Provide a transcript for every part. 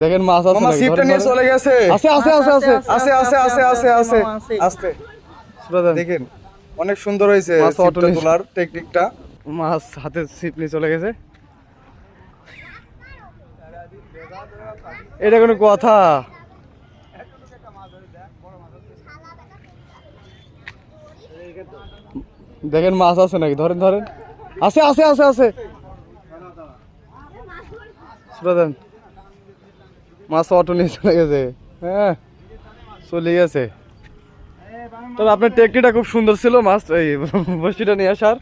দেখেন মাছ আছে মামা নাকি? সিপটা নিয়ে চলে গেছে। আছে আছে আছে আছে আছে আছে আছে আছে আছে আস্তে দেখেন অনেক সুন্দর হয়েছে মাছ সিপটা অটো নিয়ে- তোলার টেকনিকটা। মাছ হাতে ছিপ নিয়ে চলে গেছে। এটা কোনো কথা? দেখেন মাছ আছে নাকি? ধরেন ধরেন। আছে আছে আছে আছে দেন। মাছ অটো নিয়ে চলে গেছে। হ্যাঁ চলে গেছে। তবে আপনার টেকনিকটা খুব সুন্দর ছিল, মাছ এই বড়শিটা নিয়ে আসার।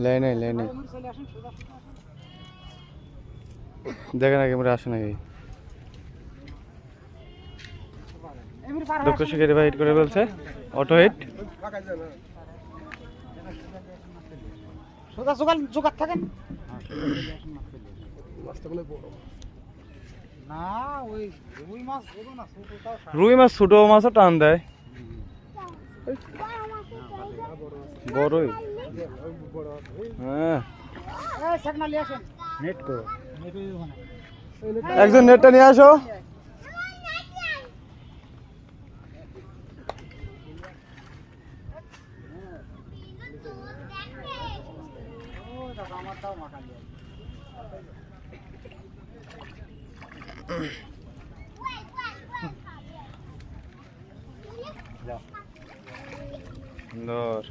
লাই নাই লাই নাই, দেখেন আগে মরে আসে নাকি। দক্ষ শিকারি ভাই হিট করে বলছে, অটো হিট। রুই মাছ ছোট মাছও টান দেয়, বড়ই। হ্যাঁ একজন নেটটা নিয়ে আসো। সুন্দর।